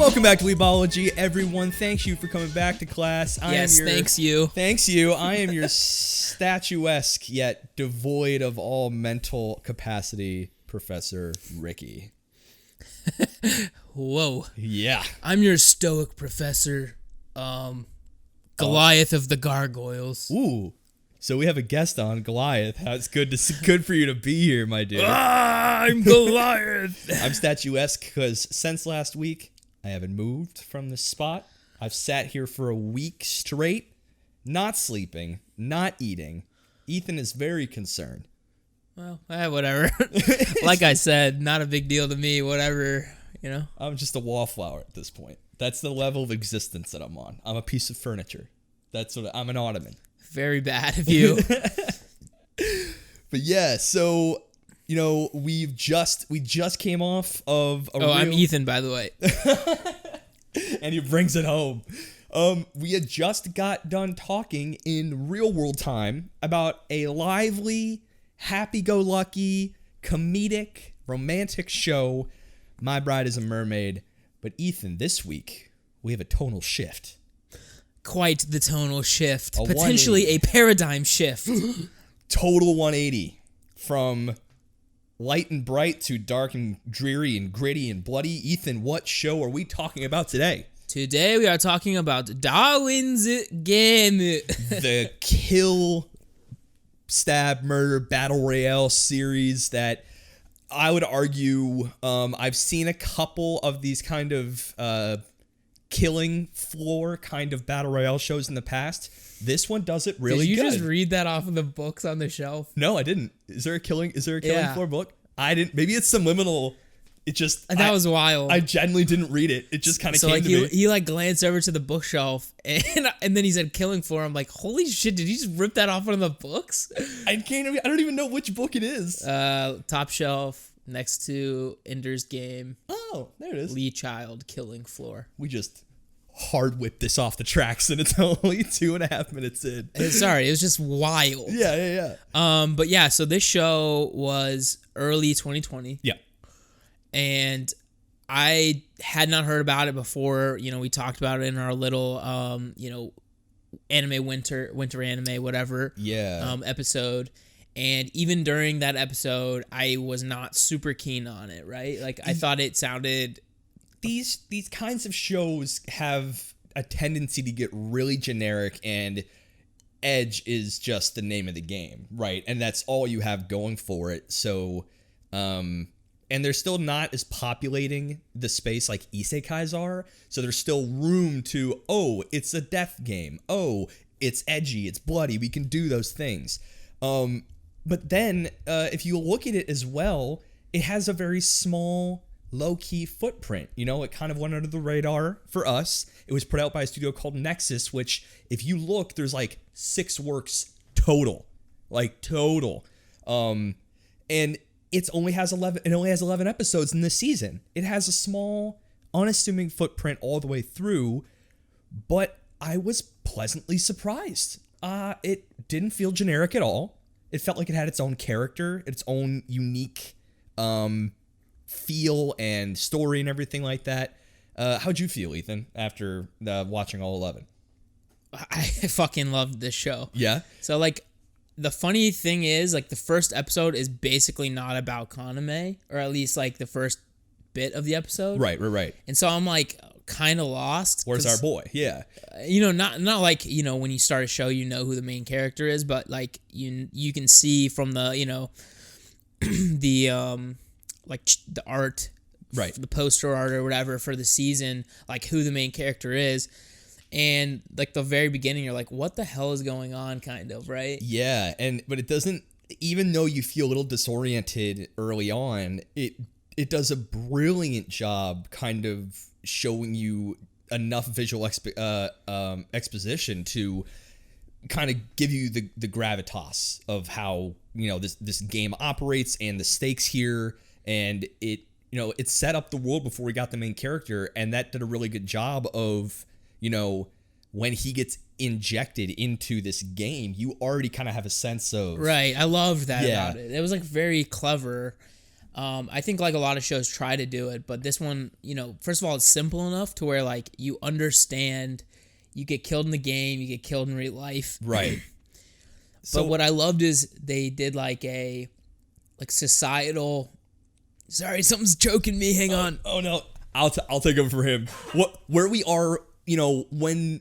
Welcome back to Weebology, everyone. Thank you for coming back to class. Thanks you. Thanks you. I am your statuesque yet devoid of all mental capacity, Professor Ricky. Whoa. Yeah. I'm your stoic professor, Goliath of the Gargoyles. Ooh. So we have a guest on, Goliath. It's good for you to be here, my dude. I'm Goliath. I'm statuesque because since last week, I haven't moved from this spot. I've sat here for a week straight, not sleeping, not eating. Ethan is very concerned. Well, whatever. Like I said, not a big deal to me, whatever, you know. I'm just a wallflower at this point. That's the level of existence that I'm on. I'm a piece of furniture. I'm an ottoman. Very bad of you. But yeah, so we just came off of I'm Ethan, by the way. And he brings it home. We had just got done talking in real world time about a lively, happy-go-lucky, comedic, romantic show, My Bride is a Mermaid. But Ethan, this week, we have a tonal shift. Quite the tonal shift. A Potentially 180. A paradigm shift. Total 180. From light and bright to dark and dreary and gritty and bloody. Ethan, what show are we talking about today? Today we are talking about Darwin's Game. The kill, stab, murder, battle royale series that I would argue I've seen a couple of these kind of killing floor kind of battle royale shows in the past. This one does it really good. Did you just read that off of the books on the shelf? No, I didn't. Is there a killing floor book? I didn't. Maybe it's subliminal. It just that was wild. I genuinely didn't read it. It just kind of came to me. He like glanced over to the bookshelf and then he said killing floor. I'm like, holy shit, did you just rip that off one of the books? I don't even know which book it is. Top shelf next to Ender's Game. Oh, there it is. Lee Child, killing floor. We just hard whipped this off the tracks and it's only 2.5 minutes in. Sorry, it was just wild. Yeah. But yeah, so this show was early 2020. Yeah. And I had not heard about it before. We talked about it in our little, anime winter anime, whatever. Yeah. Episode. And even during that episode, I was not super keen on it, right? Like, I thought it sounded... These kinds of shows have a tendency to get really generic, and edge is just the name of the game, right? And that's all you have going for it. So, and they're still not as populating the space like isekais are. So there's still room to, it's a death game. It's edgy, it's bloody. We can do those things. But then, if you look at it as well, it has a very small, low-key footprint. It kind of went under the radar for us. It was put out by a studio called Nexus, which, if you look, there's like 6 works total. And it only has 11 episodes in this season. It has a small, unassuming footprint all the way through, but I was pleasantly surprised. It didn't feel generic at all. It felt like it had its own character, its own unique feel and story and everything like that. How'd you feel, Ethan, after watching all 11? I fucking loved this show. Yeah? So, the funny thing is, the first episode is basically not about Kaname, or at least, the first bit of the episode. Right. And so I'm, kind of lost. Where's our boy? Yeah. Not like, when you start a show, who the main character is, but, you can see from the, the art, right, the poster art or whatever for the season, who the main character is. And the very beginning, you're like, what the hell is going on, kind of, right? Yeah, but it doesn't, even though you feel a little disoriented early on, it does a brilliant job kind of showing you enough visual exposition to kind of give you the gravitas of how, this game operates and the stakes here. And it set up the world before we got the main character, and that did a really good job of, when he gets injected into this game, you already kind of have a sense of... Right, I loved that about it. It was, very clever. I think like a lot of shows try to do it, but this one, first of all, it's simple enough to where like you understand you get killed in the game, you get killed in real life. Right. But what I loved is they did like a societal. Sorry, something's choking me. Hang on. Oh no, I'll take over for him. Where we are, when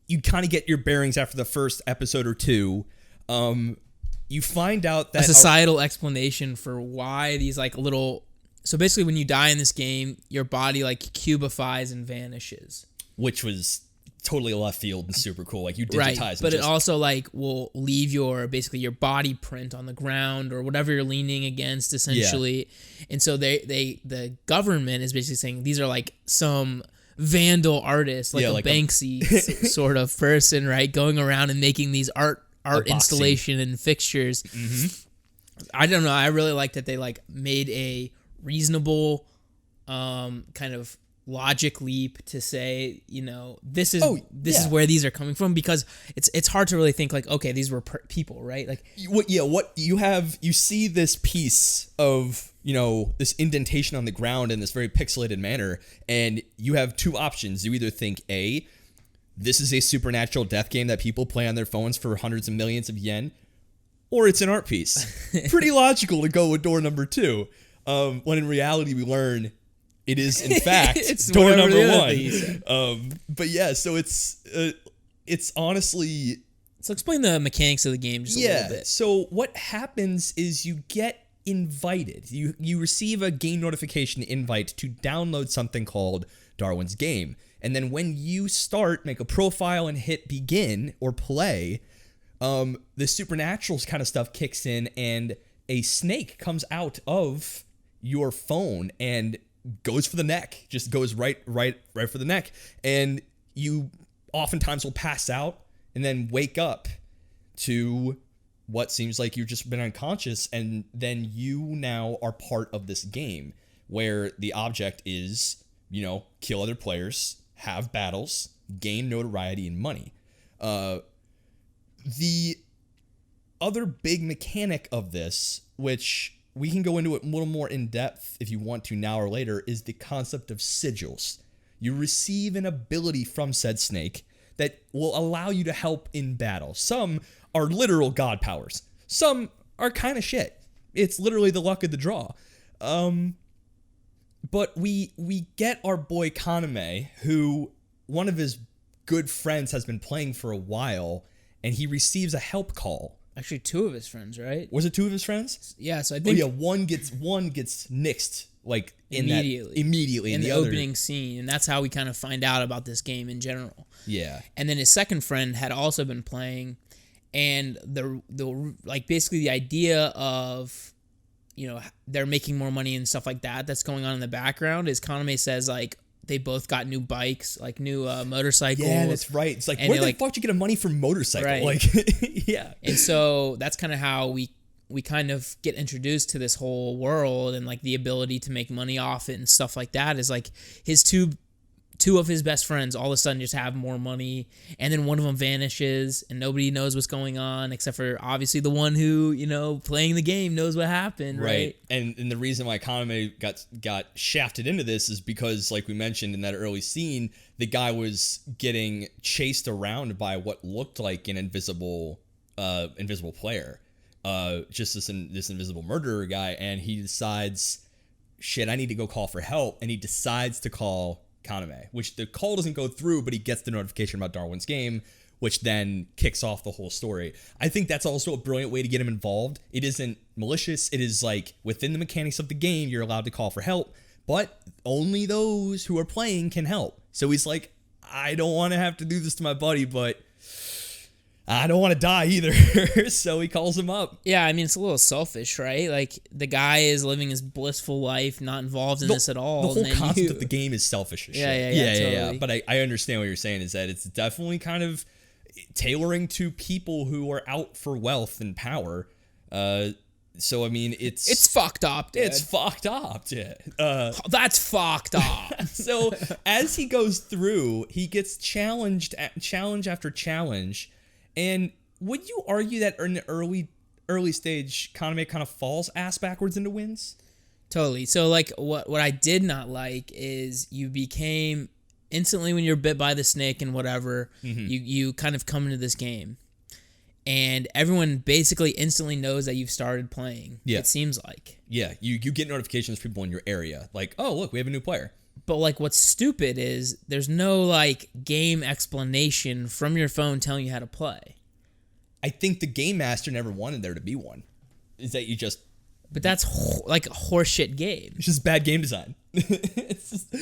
you kind of get your bearings after the first episode or two, you find out that a societal explanation for why these like little. So basically, when you die in this game, your body like cubifies and vanishes, which was totally left field and super cool. Like you digitize, right? But it also like will leave your body print on the ground or whatever you're leaning against, essentially. Yeah. And so the government is basically saying these are like some vandal artist, like a Banksy sort of person, right? Going around and making these art installation and fixtures. Mm-hmm. I don't know. I really like that they like made a reasonable kind of logic leap to say, this is where these are coming from, because it's hard to really think like, okay, these were people, right? Like what you see this piece of this indentation on the ground in this very pixelated manner, and you have two options. You either think A, this is a supernatural death game that people play on their phones for hundreds of millions of yen, or it's an art piece. Pretty logical to go with door number 2, when in reality we learn it is, in fact, it's door number 1. But yeah, so it's honestly... So explain the mechanics of the game just a little bit. So what happens is you get invited. You receive a game notification invite to download something called Darwin's Game. And then when you make a profile and hit begin or play, the supernatural kind of stuff kicks in, and a snake comes out of your phone and goes for the neck, just goes right for the neck, and you oftentimes will pass out and then wake up to what seems like you've just been unconscious, and then you now are part of this game where the object is, kill other players, have battles, gain notoriety and money. The other big mechanic of this, which we can go into it a little more in depth if you want to now or later, is the concept of sigils. You receive an ability from said snake that will allow you to help in battle. Some are literal god powers. Some are kind of shit. It's literally the luck of the draw. But we get our boy Kaname, who one of his good friends has been playing for a while, and he receives a help call. Actually, 2 of his friends, right? Was it 2 of his friends? Yeah, so I think... one gets nixed, like, immediately in the other opening scene, and that's how we kind of find out about this game in general. Yeah. And then his second friend had also been playing, and the basically the idea of, they're making more money and stuff like that that's going on in the background is Kaname says, like, they both got new bikes, like new motorcycles. Yeah, that's right. It's like, where the fuck did you get a money for motorcycle? Right. Like, yeah. And so that's kind of how we kind of get introduced to this whole world, and like the ability to make money off it and stuff like that is like his two of his best friends all of a sudden just have more money, and then one of them vanishes and nobody knows what's going on except for obviously the one who, playing the game knows what happened, right? And the reason why Kaname got shafted into this is because, like we mentioned in that early scene, the guy was getting chased around by what looked like an invisible player, just this invisible murderer guy, and he decides, shit, I need to go call for help, and he decides to call Kaname, which the call doesn't go through, but he gets the notification about Darwin's Game, which then kicks off the whole story. I think that's also a brilliant way to get him involved. It isn't malicious. It is like within the mechanics of the game, you're allowed to call for help, but only those who are playing can help. So he's like, I don't want to have to do this to my buddy, but I don't want to die either. So he calls him up. Yeah, I mean, it's a little selfish, right? Like, the guy is living his blissful life, not involved in this at all. The whole concept of the game is selfish as shit. Yeah, totally. But I understand what you're saying, is that it's definitely kind of tailoring to people who are out for wealth and power. So, I mean, it's fucked up, dude. It's fucked up, dude. That's fucked up. So, as he goes through, he gets challenge after challenge. And would you argue that in the early stage, Kaname kind of falls ass backwards into wins? Totally. So like what I did not like is you became instantly when you're bit by the snake and whatever, you kind of come into this game. And everyone basically instantly knows that you've started playing. Yeah. It seems like. Yeah, you get notifications from people in your area. Like, oh, look, we have a new player. But like what's stupid is there's no like game explanation from your phone telling you how to play. I think the game master never wanted there to be one. Is that you just... But that's like a horseshit game. It's just bad game design. It's just,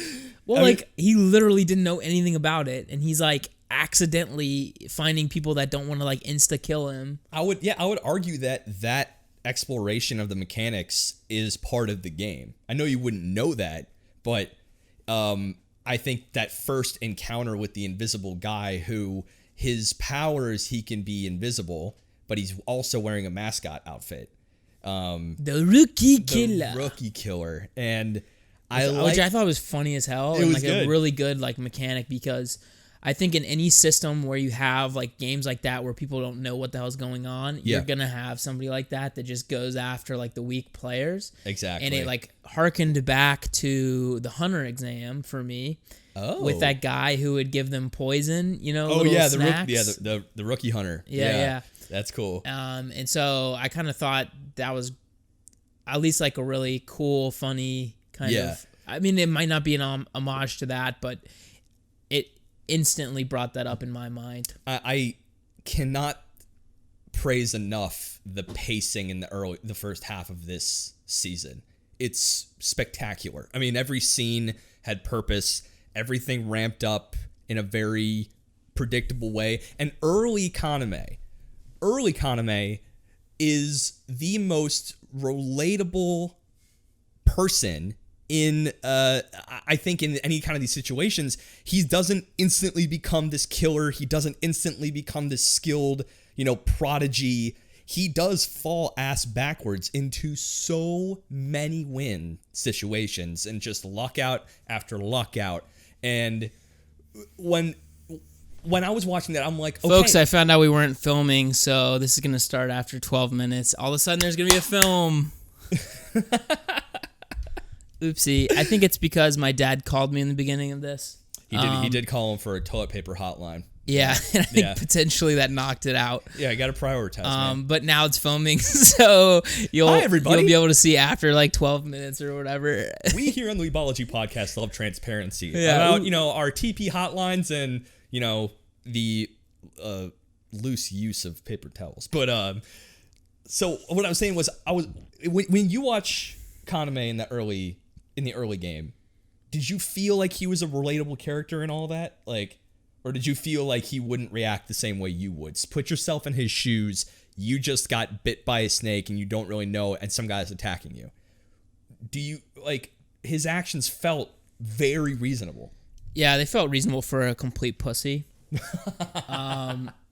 he literally didn't know anything about it, and he's like accidentally finding people that don't want to like insta kill him. I would argue that exploration of the mechanics is part of the game. I know you wouldn't know that, but I think that first encounter with the invisible guy, who his powers, he can be invisible, but he's also wearing a mascot outfit. The rookie killer. And which I thought was funny as hell. It and was like good. A really good like mechanic, because I think in any system where you have like games like that where people don't know what the hell's going on, you're gonna have somebody like that just goes after like the weak players. Exactly. And it like harkened back to the Hunter exam for me. Oh. With that guy who would give them poison, the rookie hunter. Yeah. That's cool. And so I kind of thought that was at least like a really cool, funny kind of. I mean, it might not be an homage to that, but it instantly brought that up in my mind. I cannot praise enough the pacing in the first half of this season. It's spectacular. I mean, every scene had purpose. Everything ramped up in a very predictable way. And early Kaname is the most relatable person in, I think, in any kind of these situations. He doesn't instantly become this killer. He doesn't instantly become this skilled, prodigy. He does fall ass backwards into so many win situations and just luck out after luck out. And when I was watching that, I'm like, okay. Folks, I found out we weren't filming, so this is going to start after 12 minutes. All of a sudden, there's going to be a film. Oopsie. I think it's because my dad called me in the beginning of this. He did call him for a toilet paper hotline. Yeah, and I think potentially that knocked it out. Yeah, I got to prioritize, man. But now it's filming, so you'll be able to see after like 12 minutes or whatever. We here on the Weebology Podcast love transparency about, our TP hotlines and, the loose use of paper towels. But so what I was saying was, when you watch Kaname in the early game, did you feel like he was a relatable character and all that? Like, or did you feel like he wouldn't react the same way you would? Put yourself in his shoes. You just got bit by a snake and you don't really know, and some guy's attacking you. Do you, like, his actions felt very reasonable. Yeah, they felt reasonable for a complete pussy.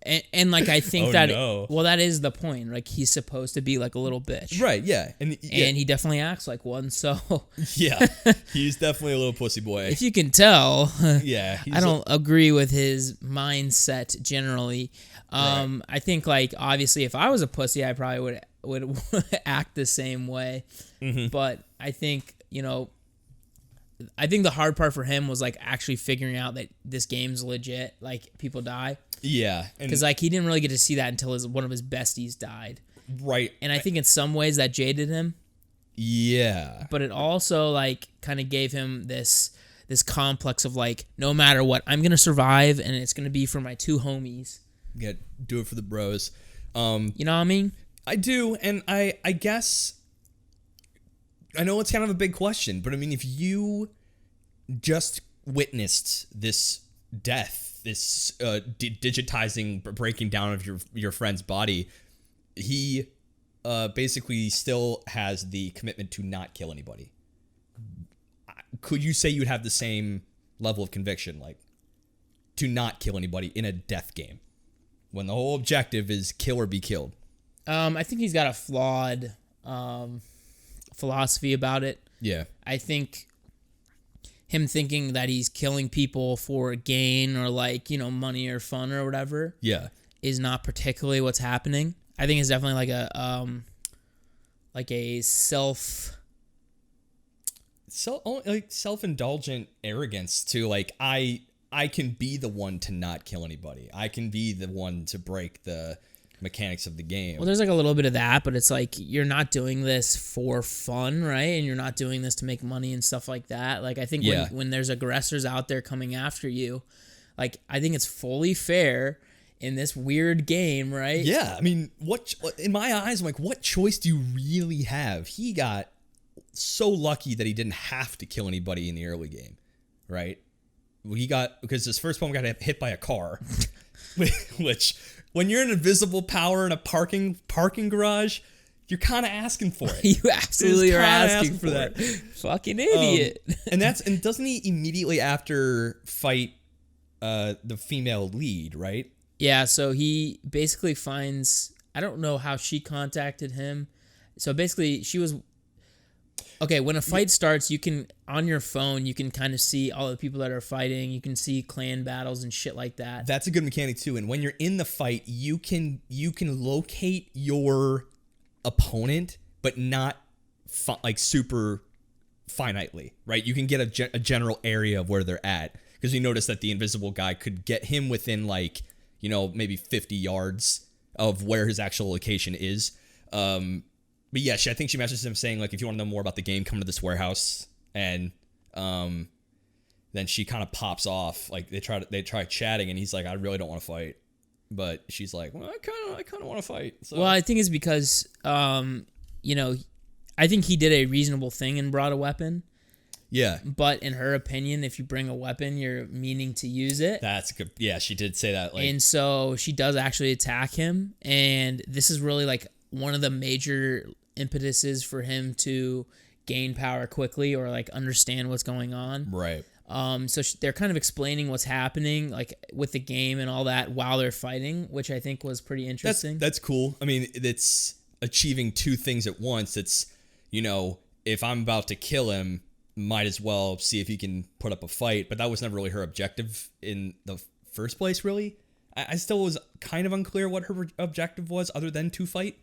And like, I think that is the point. Like, he's supposed to be like a little bitch. Right, yeah. And he definitely acts like one, so. Yeah, he's definitely a little pussy boy. If you can tell. Yeah. I don't agree with his mindset generally. Right. I think, like, obviously, if I was a pussy, I probably would act the same way. Mm-hmm. But I think, the hard part for him was like actually figuring out that this game's legit. Like, people die. Yeah. Because like he didn't really get to see that until one of his besties died. Right. And I think in some ways that jaded him. Yeah. But it also like kind of gave him this complex of like, no matter what, I'm going to survive, and it's going to be for my two homies. Yeah, do it for the bros. You know what I mean? I do, and I guess I know it's kind of a big question, but I mean, if you just witnessed this death, this digitizing, breaking down of your friend's body, he basically still has the commitment to not kill anybody. Could you say you'd have the same level of conviction, like, to not kill anybody in a death game, when the whole objective is kill or be killed? I think he's got a flawed philosophy about it. Yeah. I think him thinking that he's killing people for gain or like, money or fun or whatever. Yeah. Is not particularly what's happening. I think it's definitely like a self self-indulgent arrogance to like I can be the one to not kill anybody. I can be the one to break the mechanics of the game. Well, there's like a little bit of that, but it's like you're not doing this for fun, right? And you're not doing this to make money and stuff like that. Like I think when there's aggressors out there coming after you, like I think it's fully fair in this weird game, right? Yeah, I mean, what in my eyes, I'm like, what choice do you really have? He got so lucky that he didn't have to kill anybody in the early game, right? Because his first one got hit by a car, which when you're an invisible power in a parking garage, you're kind of asking for it. You absolutely are asking for that. Fucking idiot. And doesn't he immediately after fight the female lead, right? Yeah, so he basically finds, I don't know how she contacted him. So basically she was, okay, when a fight starts, you can, on your phone, you can kind of see all the people that are fighting. You can see clan battles and shit like that. That's a good mechanic too. And when you're in the fight, you can locate your opponent, but not like super finitely, right? You can get a general area of where they're at, because you notice that the invisible guy could get him within like, maybe 50 yards of where his actual location is. But yeah, I think she messaged him saying like, if you want to know more about the game, come to this warehouse. And then she kind of pops off. Like they try chatting, and he's like, I really don't want to fight. But she's like, well, I kind of want to fight. So. Well, I think it's because I think he did a reasonable thing and brought a weapon. Yeah. But in her opinion, if you bring a weapon, you're meaning to use it. That's good. Yeah, she did say that. And so she does actually attack him. And this is really like one of the major impetuses for him to gain power quickly or like understand what's going on. Right. So they're kind of explaining what's happening like with the game and all that while they're fighting, which I think was pretty interesting. That's cool. I mean, it's achieving two things at once. It's, if I'm about to kill him, might as well see if he can put up a fight. But that was never really her objective in the first place, really. I still was kind of unclear what her objective was other than to fight.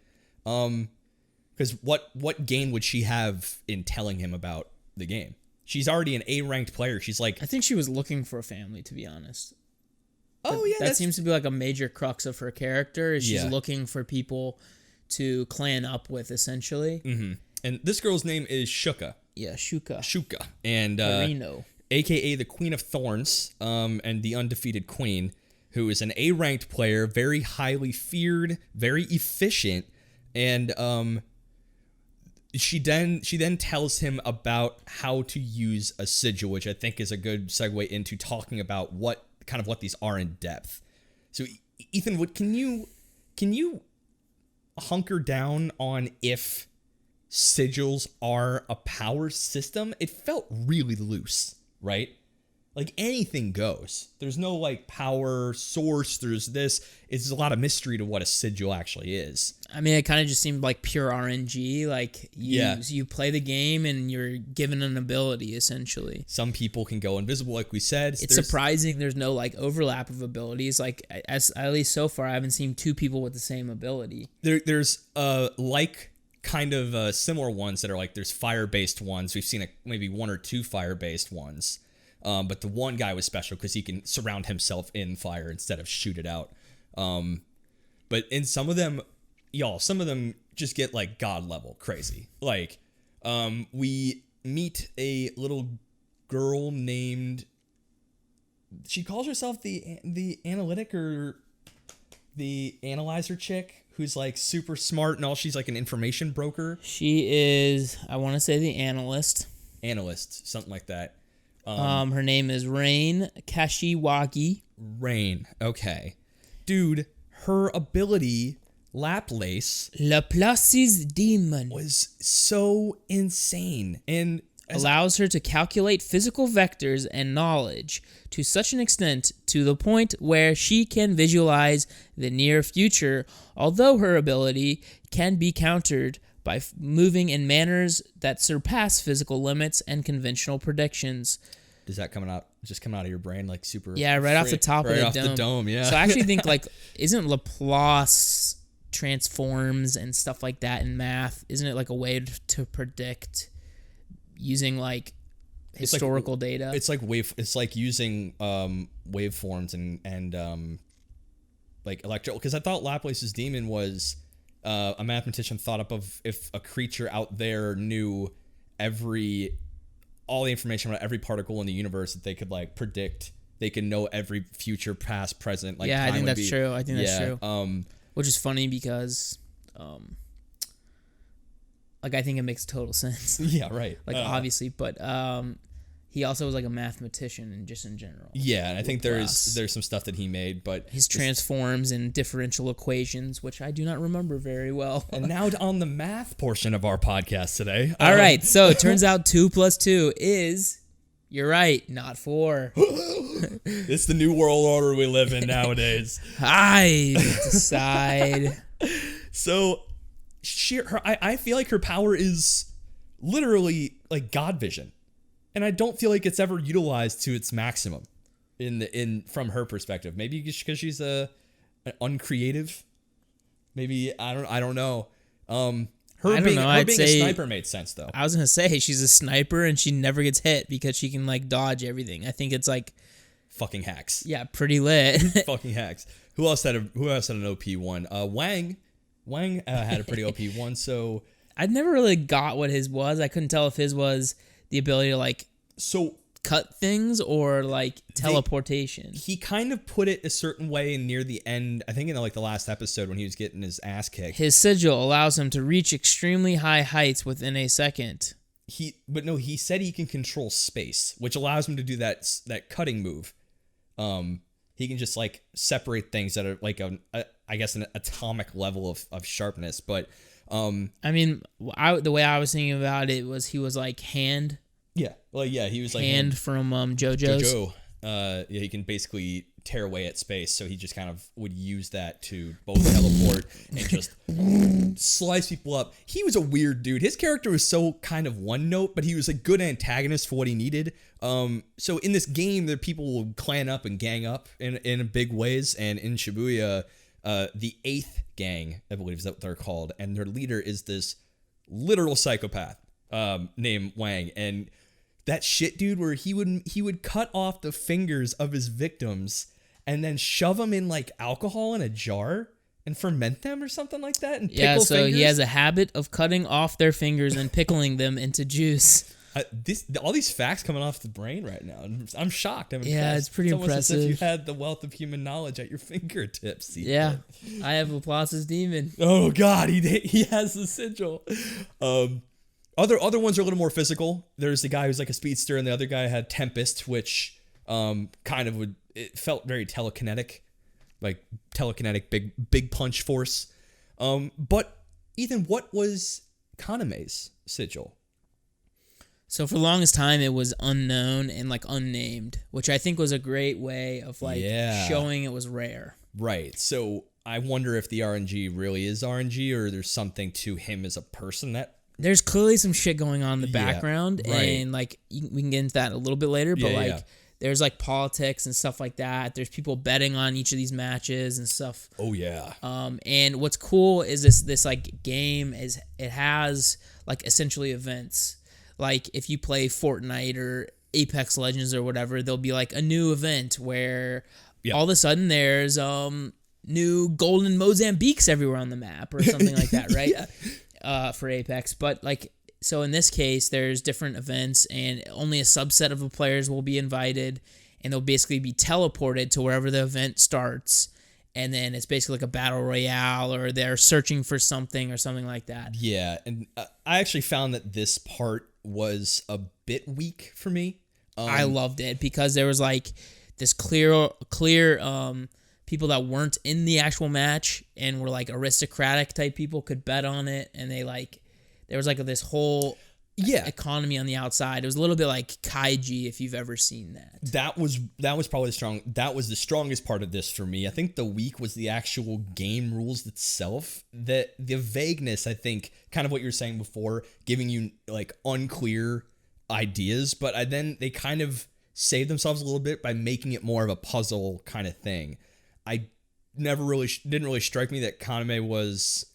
Because what gain would she have in telling him about the game? She's already an A-ranked player. She's like... I think she was looking for a family, to be honest. Oh, yeah. That seems to be like a major crux of her character, is she's looking for people to clan up with, essentially. Mm-hmm. And this girl's name is Shuka. Yeah, Shuka. And a.k.a. the Queen of Thorns, and the undefeated queen, who is an A-ranked player, very highly feared, very efficient, and she then tells him about how to use a sigil, which I think is a good segue into talking about what these are in depth. So, Ethan, can you hunker down on if sigils are a power system? It felt really loose, right? Like anything goes. There's no like power source. There's this. It's a lot of mystery to what a sigil actually is. I mean, it kind of just seemed like pure RNG. Like you play the game and you're given an ability essentially. Some people can go invisible, like we said. It's surprising there's no like overlap of abilities. Like at least so far, I haven't seen two people with the same ability. There's kind of similar ones that are like there's fire-based ones. We've seen maybe one or two fire-based ones. But the one guy was special because he can surround himself in fire instead of shoot it out. But in some of them, some of them just get like god level crazy. Like, we meet a little girl named, she calls herself the analytic or the analyzer chick, who's like super smart and all. She's like an information broker. She is, I want to say, the analyst, something like that. Her name is Rain Kashiwagi. Rain. Okay. Dude, her ability, Laplace, Laplace's demon, was so insane and allows her to calculate physical vectors and knowledge to such an extent to the point where she can visualize the near future, although her ability can be countered by moving in manners that surpass physical limits and conventional predictions. Does that coming out of your brain like super? Yeah, right off the top of the dome. Yeah. So I actually think like, isn't Laplace transforms and stuff like that in math? Isn't it like a way to predict using like historical data. It's like using waveforms and like electrical. Because I thought Laplace's demon was a mathematician thought up of if a creature out there knew all the information about every particle in the universe that they could like predict. They can know every future, past, present. Like, yeah, I think that's true. That's true. Which is funny because, like, I think it makes total sense. Yeah, right. Like, obviously, but he also was like a mathematician and just in general. Yeah, and I think there's some stuff that he made, but his transforms and differential equations, which I do not remember very well. And now on the math portion of our podcast today. All right, so it turns out 2 + 2 is. You're right, not 4. It's the new world order we live in nowadays. I decide. So, I feel like her power is literally like God vision, and I don't feel like it's ever utilized to its maximum, from her perspective. Maybe because she's an uncreative. Maybe I don't know. Her being a sniper made sense, though. I was going to say, she's a sniper and she never gets hit because she can, like, dodge everything. I think it's, like... Fucking hacks. Yeah, pretty lit. Fucking hacks. Who else had an OP one? Wang. Wang had a pretty OP one, so... I never really got what his was. I couldn't tell if his was the ability to, like... cut things or like teleportation. He kind of put it a certain way near the end. I think in like the last episode when he was getting his ass kicked. His sigil allows him to reach extremely high heights within a second. He said he can control space, which allows him to do that cutting move. He can just like separate things that are like I guess an atomic level of sharpness. But I mean, the way I was thinking about it was he was like hand. Yeah, well, yeah, he was like hand from JoJo's. JoJo. Yeah, he can basically tear away at space, so he just kind of would use that to both teleport and just slice people up. He was a weird dude. His character was so kind of one note, but he was a good antagonist for what he needed. So in this game, the people will clan up and gang up in big ways, and in Shibuya, the 8th gang, I believe is what they're called, and their leader is this literal psychopath named Wang, and that shit dude where he would cut off the fingers of his victims and then shove them in like alcohol in a jar and ferment them or something like that and pickle fingers. He has a habit of cutting off their fingers and pickling them into juice. All these facts coming off the brain right now. I'm shocked. It's pretty impressive. As if you had the wealth of human knowledge at your fingertips. Yeah, I have Laplace's demon. Oh God, he has the sigil. Other ones are a little more physical. There's the guy who's like a speedster, and the other guy had Tempest, which it felt very telekinetic, big punch force. But Ethan, what was Kaname's sigil? So for the longest time, it was unknown and like unnamed, which I think was a great way of showing it was rare. Right. So I wonder if the RNG really is RNG, or there's something to him as a person that. There's clearly some shit going on in the background, right. And like we can get into that a little bit later. But there's like politics and stuff like that. There's people betting on each of these matches and stuff. Oh yeah. And what's cool is this like game is it has like essentially events. Like if you play Fortnite or Apex Legends or whatever, there'll be like a new event where all of a sudden there's new golden Mozambiques everywhere on the map or something like that, right? For Apex. But like, so in this case, there's different events and only a subset of the players will be invited, and they'll basically be teleported to wherever the event starts. And then it's basically like a battle royale, or they're searching for something or something like that. Yeah. And I actually found that this part was a bit weak for me. I loved it because there was like this clear people that weren't in the actual match and were like aristocratic type people could bet on it, and there was like this whole economy on the outside. It was a little bit like Kaiji, if you've ever seen that. That was probably the strongest part of this for me. I think the weak was the actual game rules itself. The vagueness, I think, kind of what you were saying before, giving you like unclear ideas, but then they kind of saved themselves a little bit by making it more of a puzzle kind of thing. I didn't really strike me that Kaname was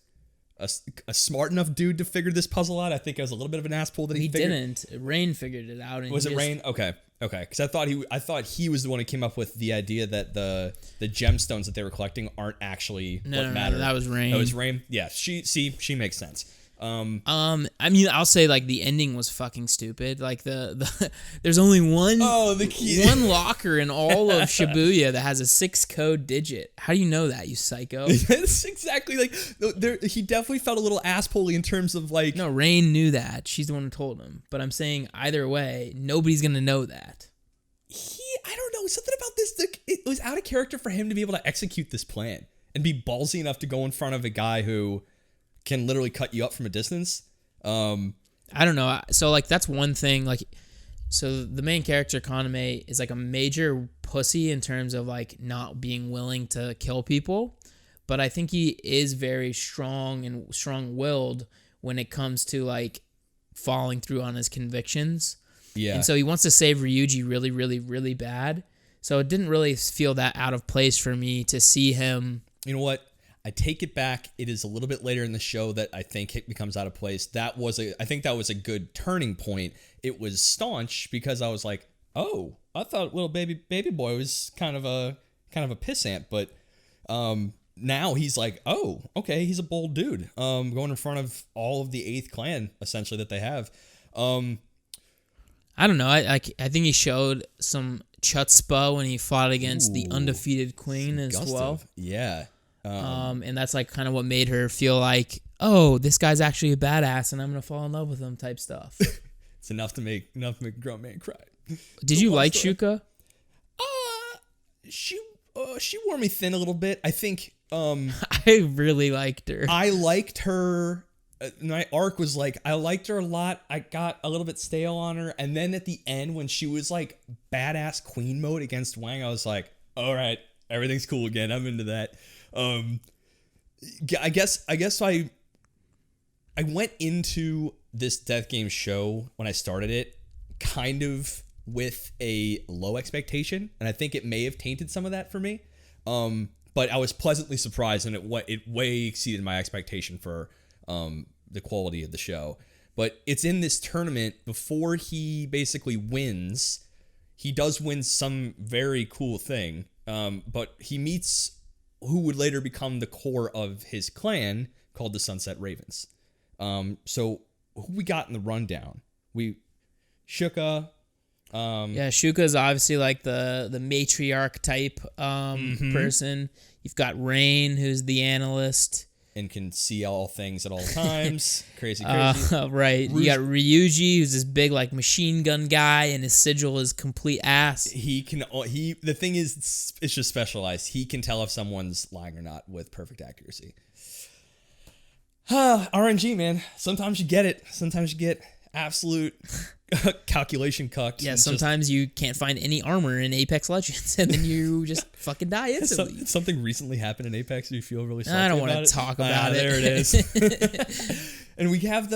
a smart enough dude to figure this puzzle out. I think I was a little bit of an asshole that he didn't. Rain figured it out. And was it Rain? Okay. Because I thought he was the one who came up with the idea that the gemstones that they were collecting aren't actually what matter. No, that was Rain. That was Rain. Yeah. She makes sense. I mean, I'll say like the ending was fucking stupid. Like the there's only one locker in all of Shibuya that has a 6 code digit. How do you know that, you psycho? It's exactly like he definitely felt a little assholey in terms of like. No, Rain knew that. She's the one who told him. But I'm saying either way, nobody's gonna know that. I don't know, something about this. It was out of character for him to be able to execute this plan and be ballsy enough to go in front of a guy who can literally cut you up from a distance. I don't know. So like that's one thing. Like, so the main character Kaname is like a major pussy in terms of like not being willing to kill people, but I think he is very strong and strong-willed when it comes to like following through on his convictions. Yeah. And so he wants to save Ryuji really, really, really bad. So it didn't really feel that out of place for me to see him. You know what? I take it back. It is a little bit later in the show that I think it becomes out of place. I think that was a good turning point. It was staunch because I was like, oh, I thought little baby boy was kind of a pissant, but now he's like, oh, okay, he's a bold dude. Going in front of all of the 8th clan essentially that they have. I don't know. I think he showed some chutzpah when he fought against the undefeated queen as well. Yeah. And that's like kind of what made her feel like, oh, this guy's actually a badass and I'm gonna fall in love with him type stuff. It's enough to make a grown man cry. Did you like Shuka? She wore me thin a little bit. I think I really liked her. I liked her. My arc was like, I liked her a lot. I got a little bit stale on her, and then at the end when she was like badass queen mode against Wang, I was like, all right, everything's cool again. I'm into that. I guess I went into this Death Game show when I started it kind of with a low expectation, and I think it may have tainted some of that for me. But I was pleasantly surprised, and it way exceeded my expectation for the quality of the show. But it's in this tournament before he basically wins. He does win some very cool thing, but he meets who would later become the core of his clan called the Sunset Ravens. So who we got in the rundown? Shuka. Shuka is obviously like the matriarch type person. You've got Rain, who's the analyst. And can see all things at all times. Crazy. Right. You got Ryuji, who's this big like machine gun guy, and his sigil is complete ass. The thing is, it's just specialized. He can tell if someone's lying or not with perfect accuracy. RNG, man. Sometimes you get it. Sometimes you get absolute calculation cucked. Yeah, sometimes you can't find any armor in Apex Legends, and then you just fucking die instantly. Something recently happened in Apex. Do you feel really salty? I don't want to talk about it. There it is. And we have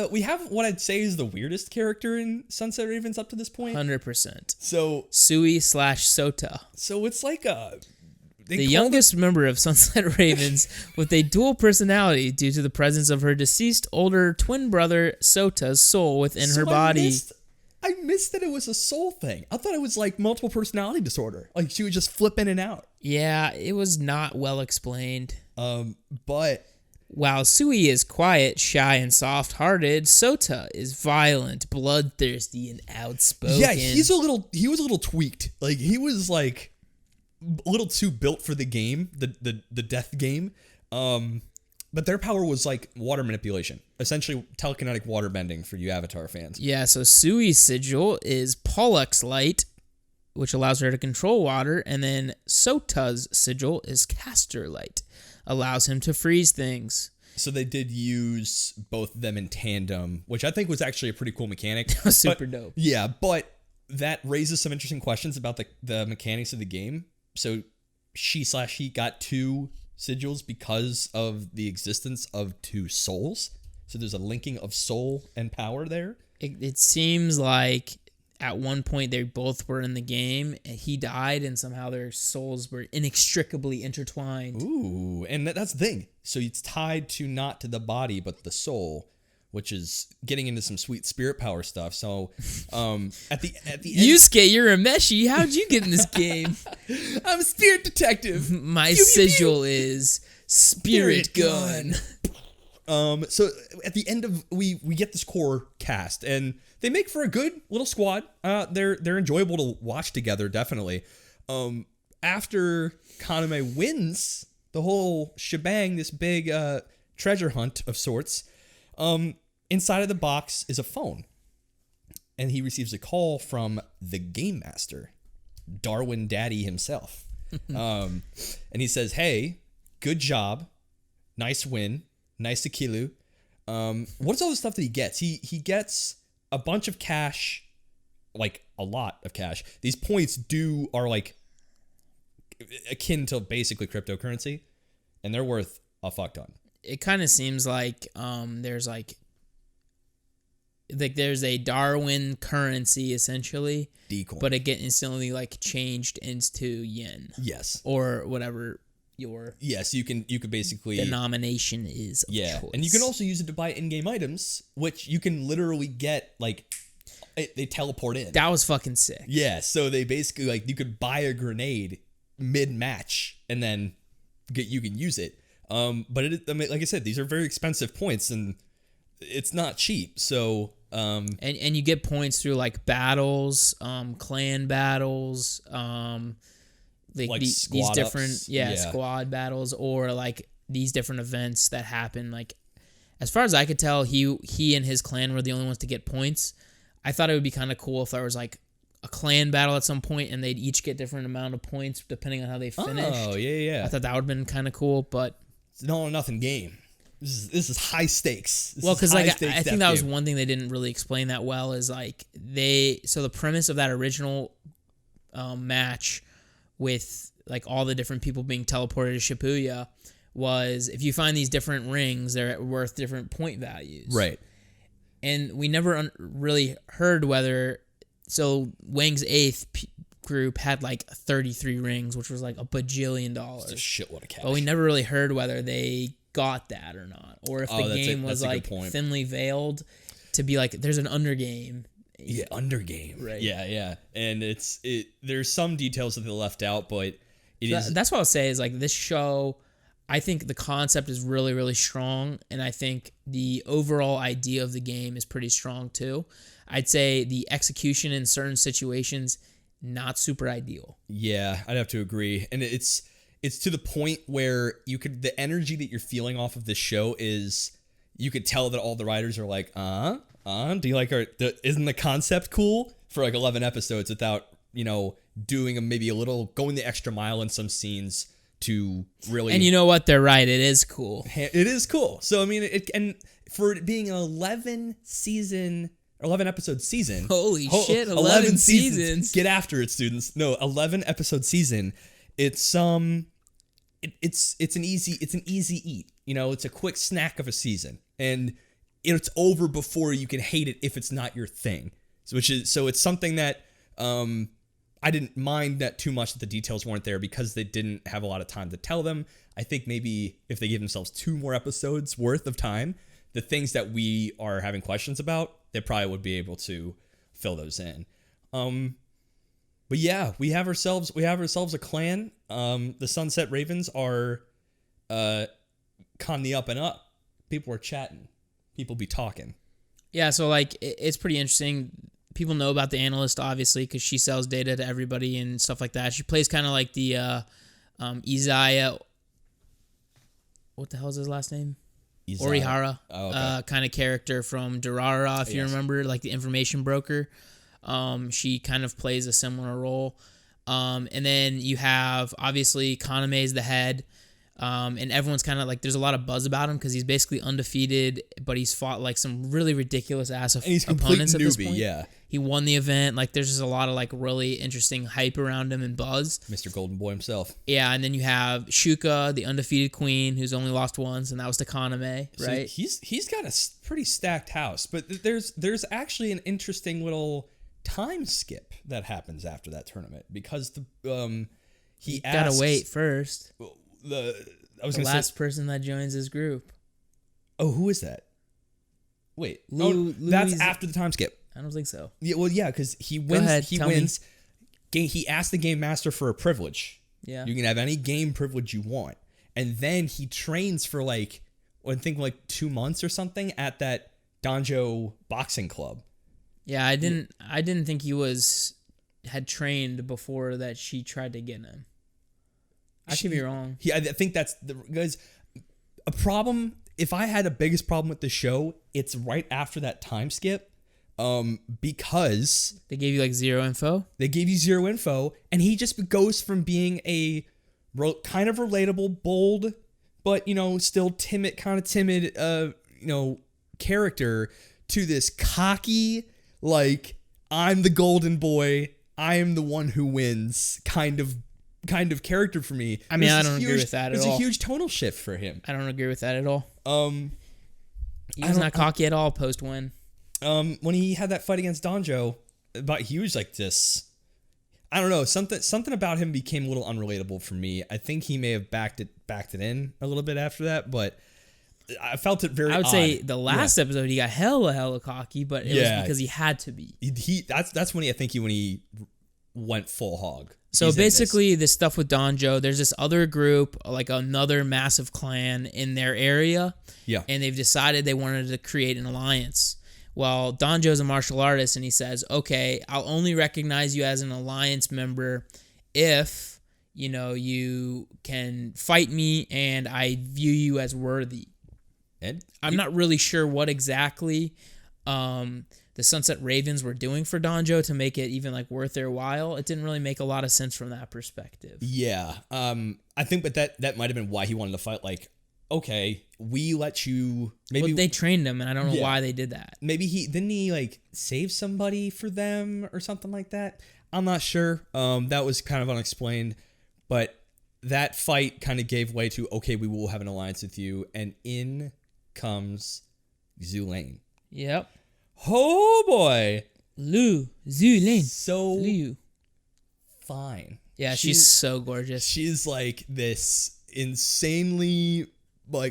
what I'd say is the weirdest character in Sunset Ravens up to this point. 100%. So Sui/Sota. So it's like the youngest member of Sunset Ravens with a dual personality due to the presence of her deceased older twin brother Sota's soul within her body. I missed that it was a soul thing. I thought it was like multiple personality disorder. Like she would just flip in and out. Yeah, it was not well explained. But while Sui is quiet, shy, and soft-hearted, Sota is violent, bloodthirsty, and outspoken. Yeah, he was a little tweaked. Like he was like a little too built for the game, the death game. But their power was like water manipulation, essentially telekinetic water bending for you Avatar fans. Yeah, so Sui's sigil is Pollux Light, which allows her to control water, and then Sota's sigil is Caster Light, allows him to freeze things. So they did use both of them in tandem, which I think was actually a pretty cool mechanic. Super dope. Yeah, but that raises some interesting questions about the mechanics of the game. So he got 2 sigils because of the existence of 2 souls. So there's a linking of soul and power there. It seems like at one point they both were in the game, and he died, and somehow their souls were inextricably intertwined. Ooh, and that's the thing. So it's tied to not to the body, but the soul, which is getting into some sweet spirit power stuff. So, at the end, Yusuke, you're a Meshi. How'd you get in this game? I'm a spirit detective. My sigil is Spirit Gun. So at the end of we get this core cast, and they make for a good little squad. They're enjoyable to watch together, definitely. After Kaname wins the whole shebang, this big treasure hunt of sorts, inside of the box is a phone, and he receives a call from the game master, Darwin Daddy himself. And he says, "Hey, good job, nice win, nice Akilu. What's all the stuff that he gets? He gets a bunch of cash, like a lot of cash. These points are like akin to basically cryptocurrency, and they're worth a fuck ton. It kind of seems like there's a Darwin currency essentially, D-coin. but it get instantly like changed into yen. Yes, or whatever your you could basically denomination is. Of choice. And you can also use it to buy in-game items, which you can literally get like they teleport in. That was fucking sick. Yeah, so they basically like you could buy a grenade mid-match and then you can use it. But like I said, these are very expensive points and it's not cheap. So and you get points through like battles, clan battles, like these different squad battles, or like these different events that happen. Like as far as I could tell, he and his clan were the only ones to get points. I thought it would be kind of cool if there was like a clan battle at some point and they'd each get different amount of points depending on how they finished. Oh, yeah. I thought that would have been kind of cool, but it's an all or nothing game. This is high stakes. Because like I think that was one thing they didn't really explain that well is like so the premise of that original match with like all the different people being teleported to Shibuya was if you find these different rings, they're worth different point values. Right. And we never really heard whether... So Wang's 8th group had like 33 rings, which was like $1 bajillion. It's a shitload of cash. But we never really heard whether they got that or not. Or if the game was like thinly veiled to be like, there's an undergame. Yeah, undergame. Right. Yeah. And there's some details that they left out, but that's what I'll say is like this show... I think the concept is really, really strong, and I think the overall idea of the game is pretty strong too. I'd say the execution in certain situations, not super ideal. Yeah, I'd have to agree. And it's to the point where the energy that you're feeling off of this show is, you could tell that all the writers are like, do you like isn't the concept cool for like 11 episodes without, doing going the extra mile in some scenes to really... And you know what? They're right. It is cool. It is cool. So, I mean, and for it being an 11 episode season... Holy shit, 11 seasons. Get after it, students. No, 11 episode season. It's an easy eat. It's a quick snack of a season. And it's over before you can hate it if it's not your thing. So it's something that... I didn't mind that too much that the details weren't there because they didn't have a lot of time to tell them. I think maybe if they gave themselves 2 more episodes worth of time, the things that we are having questions about, they probably would be able to fill those in. But yeah, we have ourselves a clan. The Sunset Ravens are on the up and up. People are chatting. People be talking. Yeah, so like it's pretty interesting. People know about the analyst, obviously, because she sells data to everybody and stuff like that. She plays kind of like the Izaya... What the hell is his last name? Izaya. Orihara. Oh, okay. Kind of character from Durarara, if you remember, like the information broker. She kind of plays a similar role. And then you have, obviously, Kaname's the head. And everyone's kind of like, there's a lot of buzz about him because he's basically undefeated, but he's fought like some really ridiculous ass opponents at this point. Yeah. He won the event. Like there's just a lot of like really interesting hype around him and buzz. Mr. Golden Boy himself. Yeah, and then you have Shuka, the undefeated queen, who's only lost once, and that was to Kaname, right? So he's got a pretty stacked house, but there's actually an interesting little time skip that happens after that tournament because he gotta wait first. The last person that joins his group. Oh, who is that? Wait, that's after the time skip. I don't think so. Yeah, well, yeah, because he wins. He wins. He asked the game master for a privilege. Yeah, you can have any game privilege you want, and then he trains for I think 2 months or something at that Danjo boxing club. Yeah, I didn't think he had trained before that she tried to get him. I could be wrong. I think that's because a problem. If I had a biggest problem with the show, it's right after that time skip, because they gave you zero info. They gave you zero info, and he just goes from being a kind of relatable, bold, but still timid, character to this cocky, I'm the golden boy, I am the one who wins kind of character for me. I mean, I don't agree with that at all. It's a huge tonal shift for him. I don't agree with that at all. He's not cocky at all post win. When he had that fight against Danjo, but he was like this. I don't know, something about him became a little unrelatable for me. I think he may have backed it in a little bit after that, but I felt it very. I would odd. say the last episode he got hella cocky, but it was because he had to be. That's when he went full hog. So basically, this stuff with Danjo, there's this other group, another massive clan in their area. Yeah. And they've decided they wanted to create an alliance. Well, Danjo's a martial artist, and he says, okay, I'll only recognize you as an alliance member if, you can fight me and I view you as worthy. And I'm not really sure what exactly the Sunset Ravens were doing for Danjo to make it even worth their while. It didn't really make a lot of sense from that perspective. Yeah. I think that might have been why he wanted to fight. Okay, we let you. Maybe they trained him, and I don't know why they did that. Maybe he save somebody for them or something like that. I'm not sure. That was kind of unexplained, but that fight kind of gave way to, okay, we will have an alliance with you, and in comes Zulane. Yep. Oh boy, Zulane. So fine. Yeah, she's so gorgeous. She's this insanely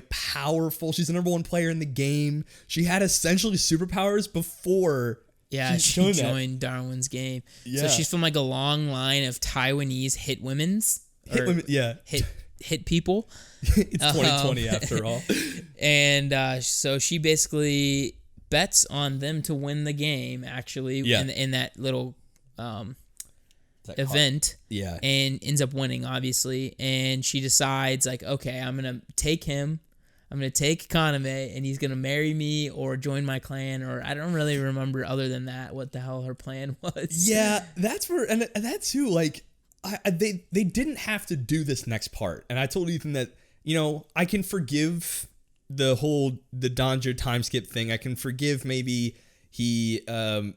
powerful. She's the number one player in the game. She had essentially superpowers before. Yeah, she joined Darwin's game. Yeah. So she's from a long line of Taiwanese hit women. Yeah. Hit people. It's 2020 after all. And so she basically bets on them to win the game, actually, in that little event. Yeah. And ends up winning, obviously. And she decides, okay, I'm going to take him. I'm going to take Kaname, and he's going to marry me or join my clan, or I don't really remember other than that what the hell her plan was. Yeah, that's where, and that's who, they didn't have to do this next part. And I told Ethan that, I can forgive the Danjo time skip thing. I can forgive maybe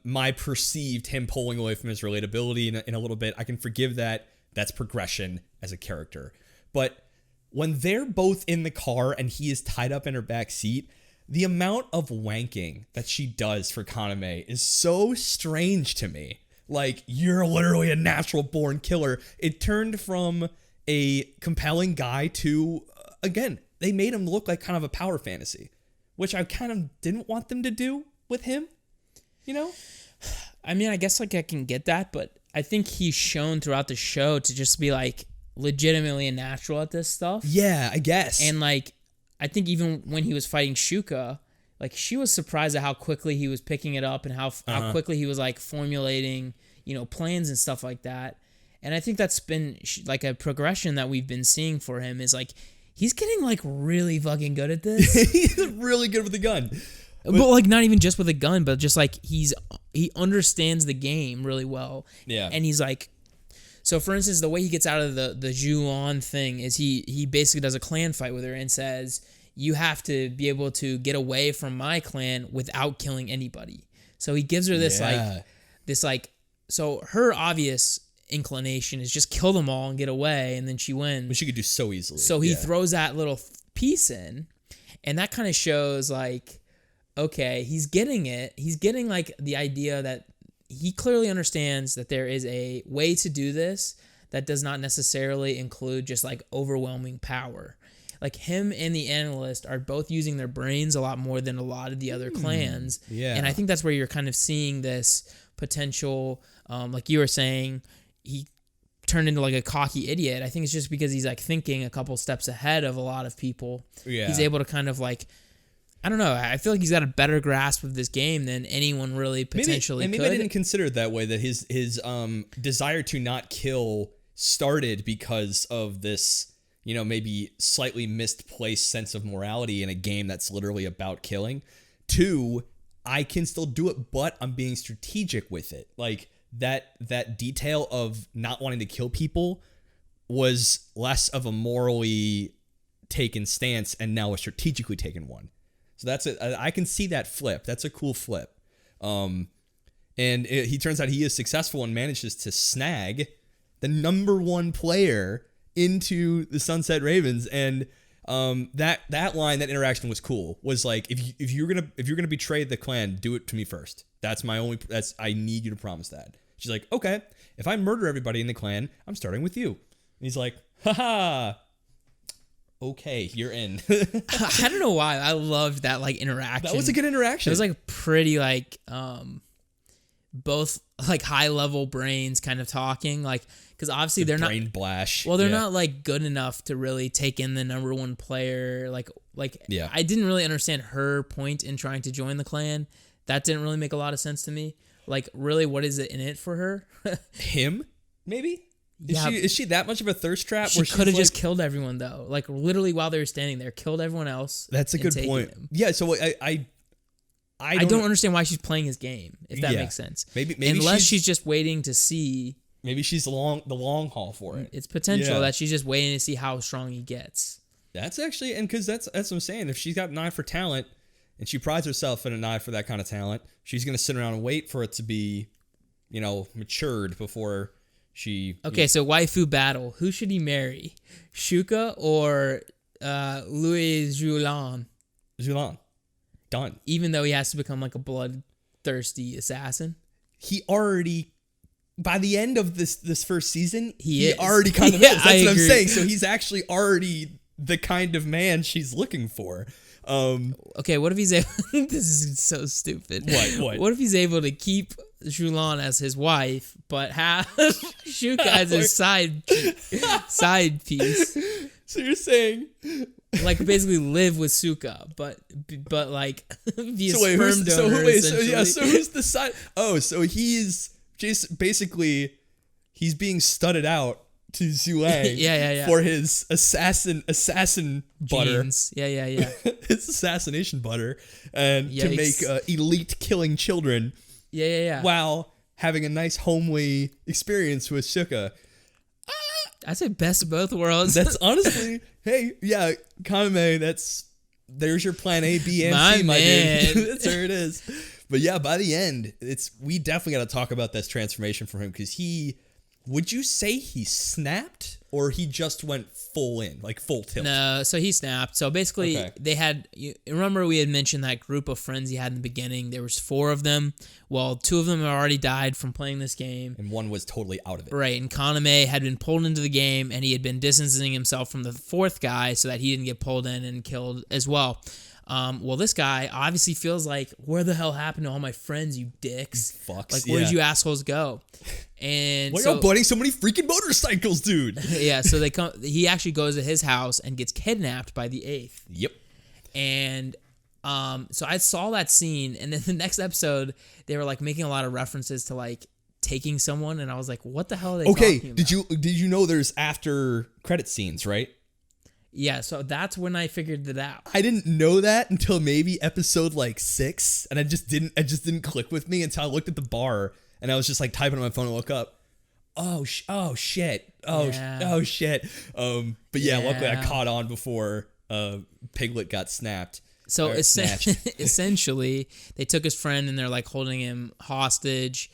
my perceived him pulling away from his relatability in a little bit. I can forgive that. That's progression as a character. But when they're both in the car and he is tied up in her back seat, the amount of wanking that she does for Kaname is so strange to me. You're literally a natural born killer. It turned from a compelling guy to, again, they made him look like kind of a power fantasy, which I kind of didn't want them to do with him, I mean, I guess I can get that, but I think he's shown throughout the show to just be legitimately a natural at this stuff. Yeah, I guess. And I think even when he was fighting Shuka, she was surprised at how quickly he was picking it up and how quickly he was formulating, plans and stuff like that. And I think that's been a progression that we've been seeing for him is he's getting really fucking good at this. He's really good with the gun. But not even just with a gun, but just he understands the game really well. Yeah. And he's so for instance, the way he gets out of the Zhuan thing is he basically does a clan fight with her and says, you have to be able to get away from my clan without killing anybody. So he gives her this so her obvious inclination is just kill them all and get away, and then she wins. Which she could do so easily. So he throws that little piece in, and that kind of shows okay, he's getting it. He's getting the idea that he clearly understands that there is a way to do this that does not necessarily include just like overwhelming power. Like him and the analyst are both using their brains a lot more than a lot of the other clans. Yeah. And I think that's where you're kind of seeing this potential, like you were saying, he turned into like a cocky idiot. I think it's just because he's like thinking a couple steps ahead of a lot of people. Yeah. He's able to kind of like, I don't know. I feel like he's got a better grasp of this game than anyone really potentially could. Maybe I didn't consider it that way, that his desire to not kill started because of this, maybe slightly misplaced sense of morality in a game that's literally about killing. 2, I can still do it, but I'm being strategic with it. Like that detail of not wanting to kill people was less of a morally taken stance and now a strategically taken one. So that's it. I can see that flip. That's a cool flip. He turns out he is successful and manages to snag the number 1 player into the Sunset Ravens. And that line, that interaction was cool. Was like, if you're gonna betray the clan, do it to me first. I need you to promise that. She's like, okay, if I murder everybody in the clan, I'm starting with you. And he's like, haha. Okay, you're in. I don't know why. I loved that like interaction. That was a good interaction. It was like pretty like both like high level brains kind of talking, like, because obviously they're not brain blash. Well, they're not like good enough to really take in the number 1 player. Like yeah. I didn't really understand her point in trying to join the clan. That didn't really make a lot of sense to me. Like, really, what is it in it for her? Him? Maybe? Yeah. Is she that much of a thirst trap? She could have just killed everyone, though. Like, literally, while they were standing there, killed everyone else. That's a good point. Him. Yeah, so I don't understand why she's playing his game, if that makes sense. Maybe unless she's just waiting to see. Maybe she's the long haul for it. It's potential that she's just waiting to see how strong he gets. That's actually, and because that's what I'm saying. If she's got an eye for talent, and she prides herself in an eye for that kind of talent, she's gonna sit around and wait for it to be, matured before she. Okay, so waifu battle. Who should he marry, Shuka or Louis Julian? Julian, done. Even though he has to become like a bloodthirsty assassin. He already, by the end of this first season, he is. already kind of is. That's what I'm agree. saying. So he's actually already the kind of man she's looking for. Okay, what if he's able... This is so stupid. What? What if he's able to keep Julian as his wife, but have Shuka as his side piece? So you're saying... Like, basically live with Suka, but like, be a so wait, sperm donor, essentially. So who's the side... Oh, so he's just basically... He's being studded out to Zhuang yeah. for his assassin butter. Genes. Yeah. His assassination butter, and to make elite killing children. Yeah. While having a nice homely experience with Shuka. I'd say best of both worlds. That's honestly, hey, yeah, Kaname, there's your plan A, B, and my C, my man. dude. That's where it is. But yeah, by the end, we definitely got to talk about this transformation for him, because would you say he snapped, or he just went full in, like full tilt? No, so he snapped. So basically, they had... remember we had mentioned that group of friends he had in the beginning? There was 4 of them. Well, 2 of them had already died from playing this game. And 1 was totally out of it. Right, and Kaname had been pulled into the game, and he had been distancing himself from the 4th guy so that he didn't get pulled in and killed as well. Well, this guy obviously feels like, where the hell happened to all my friends, you dicks? Fucks, like, where did you assholes go? And why y'all butting so many freaking motorcycles, dude? Yeah, so he actually goes to his house and gets kidnapped by the 8th. Yep. And so I saw that scene, and then the next episode, they were like making a lot of references to like taking someone, and I was like, what the hell are they talking about? Did you know there's after credit scenes, right? Yeah, so that's when I figured it out. I didn't know that until maybe episode like 6, and it just didn't click with me until I looked at the bar, and I was just like typing on my phone and look up. Oh shit. Oh shit. But yeah, luckily I caught on before Piglet got snapped. So essentially, they took his friend and they're like holding him hostage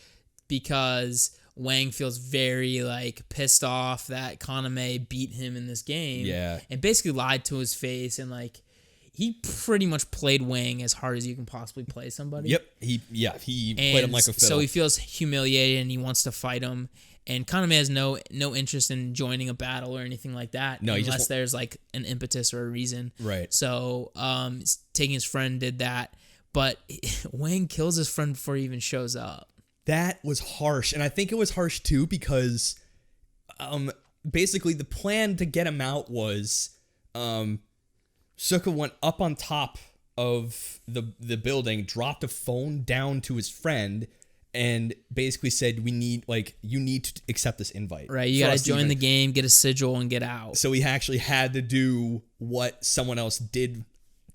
because Wang feels very like pissed off that Kaname beat him in this game. Yeah. And basically lied to his face, and like he pretty much played Wang as hard as you can possibly play somebody. Yep. He played him like a fiddle. So he feels humiliated and he wants to fight him. And Kaname has no interest in joining a battle or anything like that. No, unless there's like an impetus or a reason. Right. So taking his friend did that. But Wang kills his friend before he even shows up. That was harsh. And I think it was harsh too because basically the plan to get him out was Suka went up on top of the building, dropped a phone down to his friend, and basically said, you need to accept this invite. Right, you gotta join the game, get a sigil, and get out. So he actually had to do what someone else did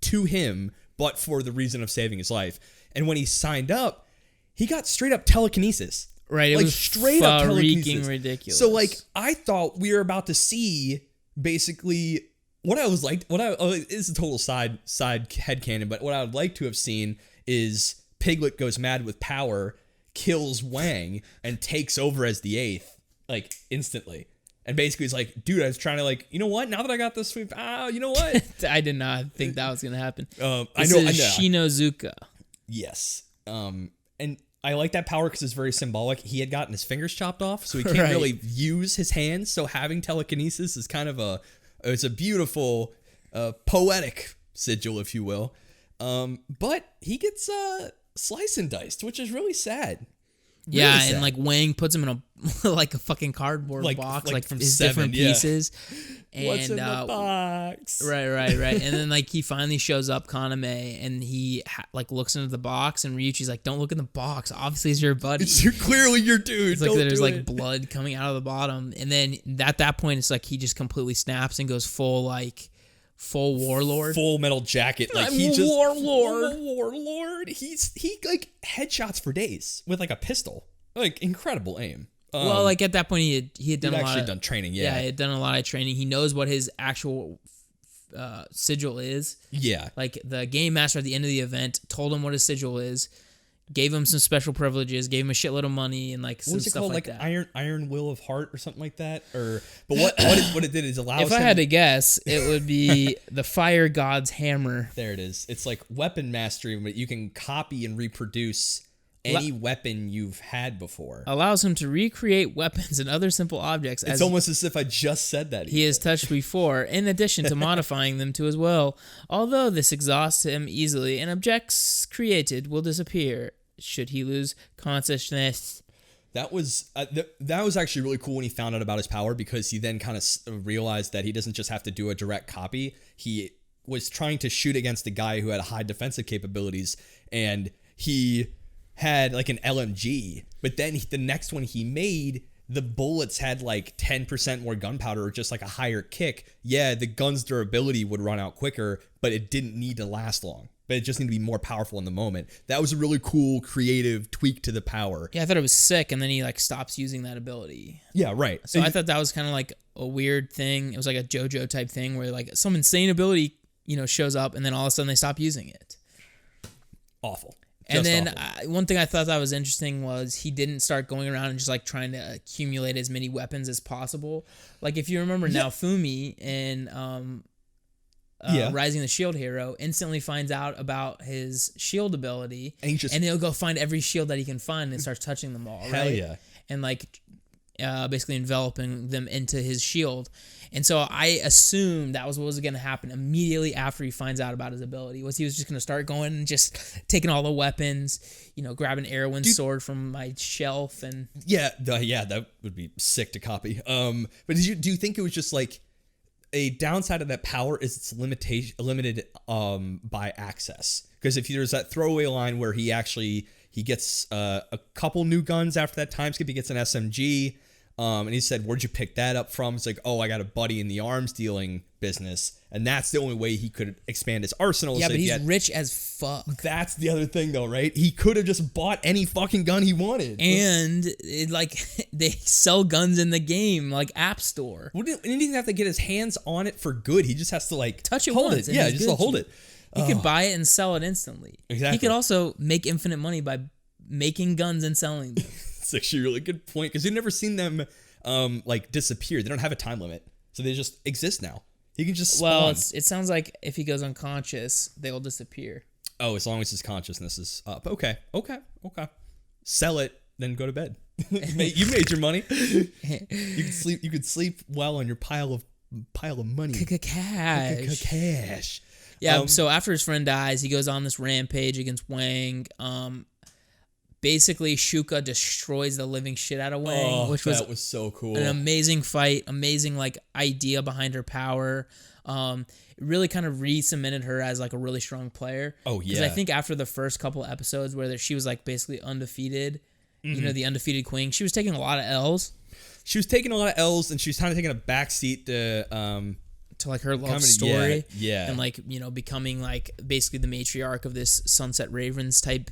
to him, but for the reason of saving his life. And when he signed up, he got straight up telekinesis. Right, it was straight up telekinesis. Ridiculous. So I thought we were about to see basically what I was like. It's a total side headcanon, but what I would like to have seen is Piglet goes mad with power, kills Wang, and takes over as the 8th, instantly. And basically he's like, dude, I was trying to you know what? Now that I got this sweep, you know what? I did not think that was going to happen. I know. Shinozuka. Yes. And I like that power because it's very symbolic. He had gotten his fingers chopped off, so he can't really use his hands. So having telekinesis is kind of it's a beautiful, poetic sigil, if you will. But he gets sliced and diced, which is really sad. Really sad. And Wang puts him in a a fucking cardboard box, from his 7, different pieces. And, what's in the box? Right. And then he finally shows up, Kaname, and he looks into the box, and Ryuichi's like, "Don't look in the box. Obviously, it's your buddy. It's clearly your dude. It's there's blood coming out of the bottom." And then at that point, it's he just completely snaps and goes full warlord, Full Metal Jacket. Warlord. He headshots for days with a pistol. Incredible aim. At that point he had done training. Yeah, he had done a lot of training. He knows what his actual sigil is. Yeah, the game master at the end of the event told him what his sigil is, gave him some special privileges, gave him a shitload of money, and some stuff like that. Iron Will of Heart or something like that. But what it did is allow. If I had to guess, it would be the Fire God's hammer. There it is. It's like weapon mastery, but you can copy and reproduce any weapon you've had before. Allows him to recreate weapons and other simple objects. It's almost as if I just said that. He has touched before, in addition to modifying them to his will. Although this exhausts him easily, and objects created will disappear should he lose consciousness. That was actually really cool when he found out about his power, because he then kind of realized that he doesn't just have to do a direct copy. He was trying to shoot against a guy who had high defensive capabilities, and he had an LMG, but then the next one he made, the bullets had 10% more gunpowder or just a higher kick. Yeah, the gun's durability would run out quicker, but it didn't need to last long. But it just needed to be more powerful in the moment. That was a really cool, creative tweak to the power. Yeah, I thought it was sick, and then he stops using that ability. Yeah, right. So I thought that was kind of a weird thing. It was a JoJo type thing where some insane ability, shows up, and then all of a sudden they stop using it. Awful. And then one thing I thought that was interesting was he didn't start going around and just trying to accumulate as many weapons as possible. If you remember Naofumi in Rising the Shield Hero, instantly finds out about his shield ability, and he'll go find every shield that he can find and starts touching them all. Hell right? Yeah. And basically enveloping them into his shield. And so I assumed that was what was going to happen immediately after he finds out about his ability. He was just going to start going and just taking all the weapons, grab an Erwin sword from my shelf, and that would be sick to copy. But do you think it was just a downside of that power is it's limited by access? Because if there's that throwaway line where he gets a couple new guns after that time skip, he gets an SMG. And he said, "Where'd you pick that up from?" It's I got a buddy in the arms dealing business, and that's the only way he could expand his arsenal. Yeah, but he's rich as fuck. That's the other thing, though, right? He could have just bought any fucking gun he wanted. And they sell guns in the game, App Store. He didn't even have to get his hands on it for good. He just has to touch it hold once. It. Yeah, just to hold it. He could buy it and sell it instantly. Exactly. He could also make infinite money by making guns and selling them. It's actually a really good point, because you've never seen them disappear. They don't have a time limit, so they just exist now. He can just spawn. Well, it sounds like if he goes unconscious, they'll disappear. Oh, as long as his consciousness is up. Okay. Sell it, then go to bed. You made your money. You could sleep well on your pile of money. Cash. Yeah. So after his friend dies, he goes on this rampage against Wang. Basically, Shuka destroys the living shit out of Wang, which was so cool. An amazing fight, amazing like idea behind her power. It really kind of re-cemented her as like a really strong player. Oh yeah. Because I think after the first couple episodes where she was like basically undefeated, the undefeated queen, she was taking a lot of L's. She was taking a lot of L's, and she was kind of taking a backseat to like her love story, yeah, and like becoming like basically the matriarch of this Sunset Ravens type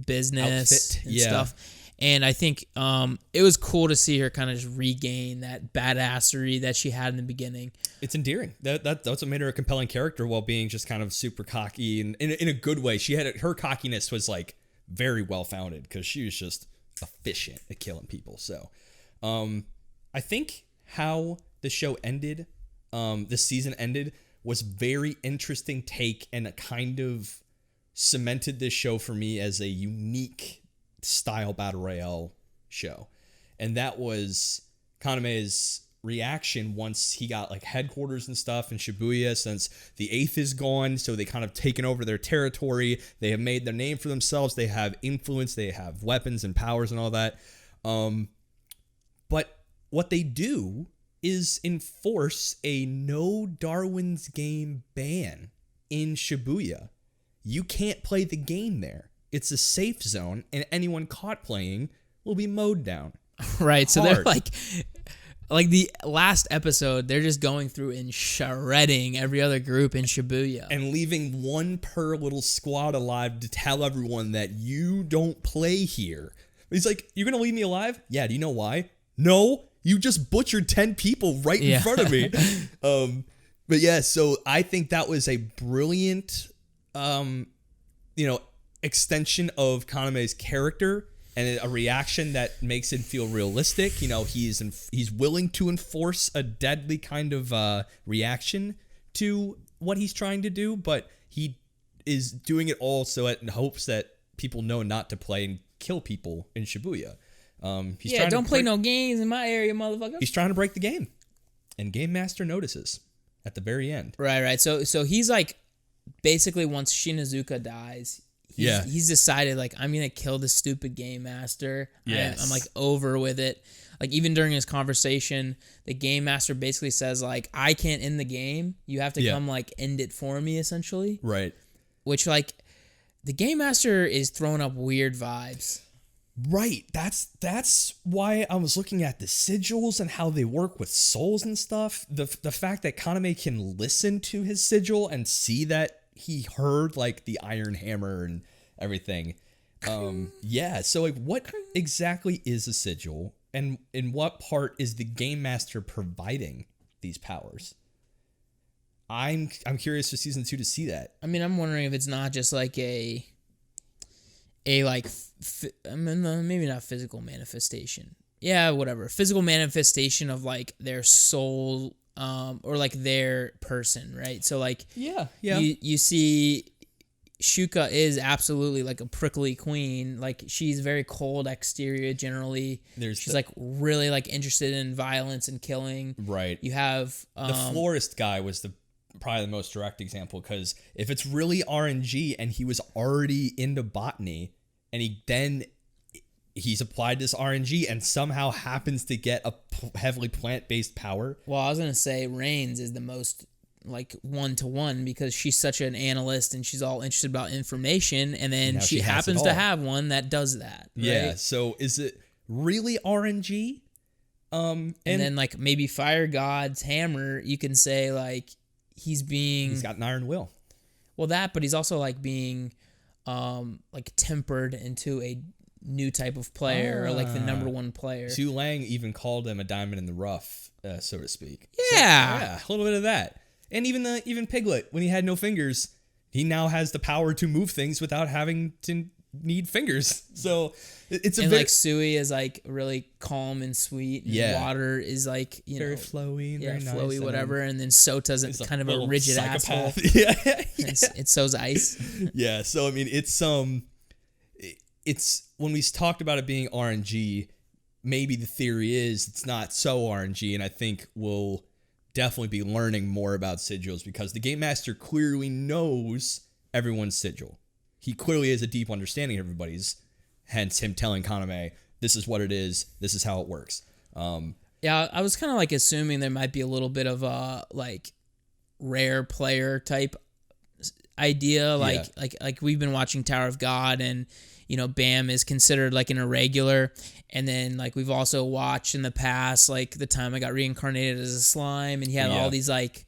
business outfit. And stuff. And I think it was cool to see her kind of just regain that badassery that she had in the beginning. It's endearing. That's what made her a compelling character, while being just kind of super cocky and in a good way. Her cockiness was like very well founded because she was just efficient at killing people. So, I think how the show ended. This season ended was very interesting take, and it kind of cemented this show for me as a unique style battle royale show. And that was Kaname's reaction once he got like headquarters and stuff in Shibuya, since the 8th is gone. So they kind of taken over their territory. They have made their name for themselves. They have influence. They have weapons and powers and all that. But what they do is enforce a no Darwin's game ban in Shibuya. You can't play the game there. It's a safe zone, and anyone caught playing will be mowed down. Right, so they're like the last episode, they're just going through and shredding every other group in Shibuya. And leaving one per little squad alive to tell everyone that you don't play here. He's like, you're going to leave me alive? Yeah, do you know why? No. You just butchered 10 people right in front of me. But yeah, so I think that was a brilliant, extension of Kaname's character, and a reaction that makes it feel realistic. He's willing to enforce a deadly kind of reaction to what he's trying to do, but he is doing it all in hopes that people know not to play and kill people in Shibuya. Don't play no games in my area, motherfucker. He's trying to break the game, and Game Master notices at the very end. Right. So he's like, basically, once Shinazuka dies, he's decided like, I'm gonna kill this stupid Game Master. Yes. I'm like over with it. Like even during his conversation, the Game Master basically says like, I can't end the game. You have to come like end it for me, essentially. Right. Which like, the Game Master is throwing up weird vibes. Right. That's why I was looking at the sigils and how they work with souls and stuff. The fact that Kaname can listen to his sigil and see that he heard like the iron hammer and everything. So like, what exactly is a sigil, and in what part is the Game Master providing these powers? I'm curious for season 2 to see that. I mean, I'm wondering if it's not just like a like, maybe not physical manifestation. Yeah, whatever. Physical manifestation of like their soul, or like their person, right? So like, yeah. You see, Shuka is absolutely like a prickly queen. Like she's very cold exterior generally. She's like really like interested in violence and killing. Right. You have the florist guy was probably the most direct example, because if it's really RNG and he was already into botany, and he's applied this RNG and somehow happens to get a heavily plant-based power. Well, I was gonna say Reigns is the most like 1-to-1, because she's such an analyst and she's all interested about information, and then she happens to have one that does that. Right? Yeah. So is it really RNG? And then like maybe Fire God's hammer, you can say like he's got an iron will. Well, but he's also like being like tempered into a new type of player, or like the number one player. Zhu Lang even called him a diamond in the rough, so to speak. Yeah. So, a little bit of that. And even Piglet, when he had no fingers, he now has the power to move things without having to need fingers. So it's a and like Sui is like really calm and sweet. And water is like very flowy, and very flowy, nice, whatever. And then Sota's kind of a rigid psychopath. asshole. Yeah. It's so's ice. Yeah. So I mean, it's when we talked about it being RNG. Maybe the theory is it's not so RNG, and I think we'll definitely be learning more about sigils because the Game Master clearly knows everyone's sigil. He clearly has a deep understanding of everybody's, hence him telling Kaname, this is what it is, this is how it works. Yeah, I was kind of like assuming there might be a little bit of a like rare player type idea, like we've been watching Tower of God, and Bam is considered like an irregular, and then like we've also watched in the past like the time I got reincarnated as a slime, and he had all these like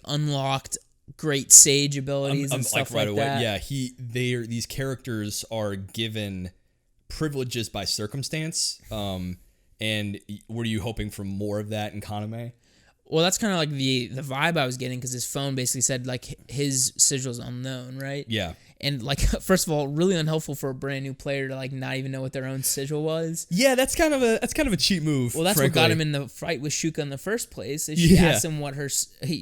unlocked great sage abilities and stuff like that. Yeah, these characters are given privileges by circumstance. And were you hoping for more of that in Kaname? Well, that's kind of like the vibe I was getting, because his phone basically said like his sigil's unknown, right? Yeah. And like, first of all, really unhelpful for a brand new player to like not even know what their own sigil was. Yeah, that's kind of a cheap move. Well, that's frankly. What got him in the fight with Shuka in the first place. Is she asked him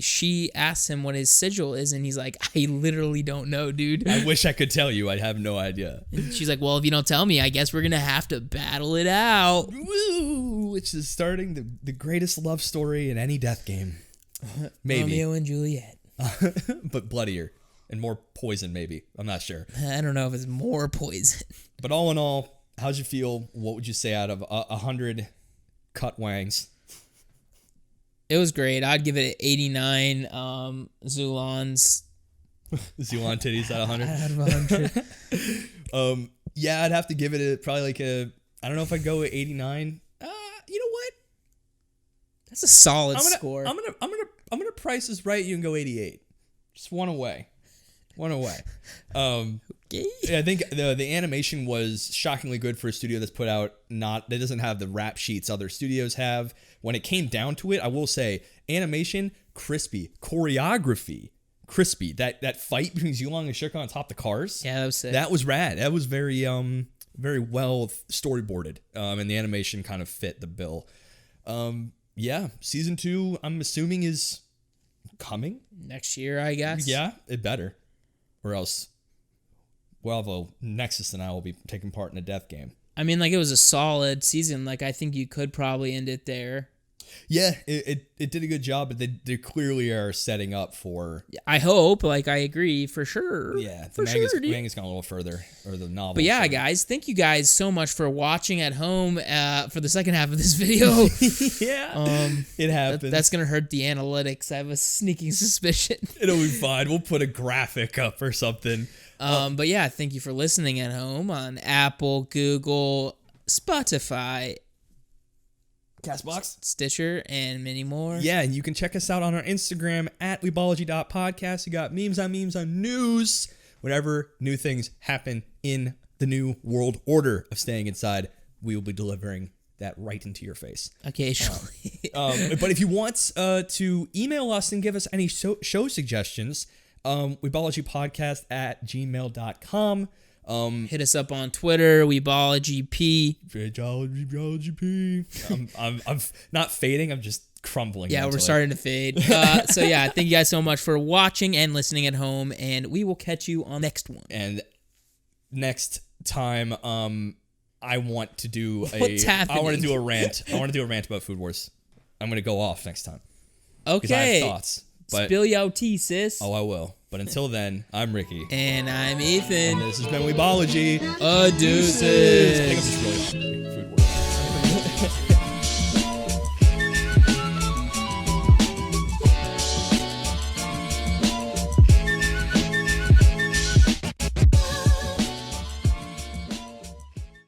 she asked him what his sigil is, and he's like, I literally don't know, dude. I wish I could tell you. I have no idea. And she's like, well, if you don't tell me, I guess we're gonna have to battle it out. Woo! Which is starting the greatest love story in any death game. Maybe Romeo and Juliet, but bloodier. And more poison, maybe. I'm not sure. I don't know if it's more poison. But all in all, how'd you feel? What would you say out of 100 cut wangs? It was great. I'd give it an 89. Zulon's. Zulon titties out of 100? Out of 100. Yeah, I'd have to give it probably like I don't know if I'd go with 89. You know what? That's a solid score. I'm gonna price this right. You can go 88. Just one away. Okay. I think the animation was shockingly good for a studio that's put out that doesn't have the rap sheets other studios have. When it came down to it, I will say animation crispy, choreography crispy. That fight between Zulong and Shuka on top of the cars. Yeah, that was sick. That was rad. That was very well storyboarded. And the animation kind of fit the bill. Yeah, season 2 I'm assuming is coming next year, I guess. Yeah, it better. Or else, well, Nexus and I will be taking part in a death game. I mean, like, it was a solid season. Like, I think you could probably end it there. Yeah, it did a good job, but they clearly are setting up for... I hope. Like, I agree, for sure. Yeah, the manga's gone a little further, or the novel. But yeah, guys, thank you guys so much for watching at home for the second half of this video. Yeah, it happened. That's going to hurt the analytics. I have a sneaking suspicion. It'll be fine. We'll put a graphic up or something. But yeah, thank you for listening at home on Apple, Google, Spotify, Castbox, Stitcher, and many more. Yeah, and you can check us out on our Instagram at weebology.podcast. You got memes on news. Whenever new things happen in the new world order of staying inside, we will be delivering that right into your face. Occasionally. But if you want to email us and give us any show suggestions, weebologypodcast at gmail.com. Hit us up on Twitter, weebologyp. I'm not fading. I'm just crumbling. Yeah, we're starting to fade. So yeah, thank you guys so much for watching and listening at home, and we will catch you on the next one. And next time, I want to do What's happening? I want to do a rant. I want to do a rant about Food Wars. I'm gonna go off next time. Okay. I have thoughts. But, spill your tea, sis. Oh, I will. But until then, I'm Ricky. And I'm Ethan. And this has been Weebology. Deuces. I think I'm just really hungry. Food Wars.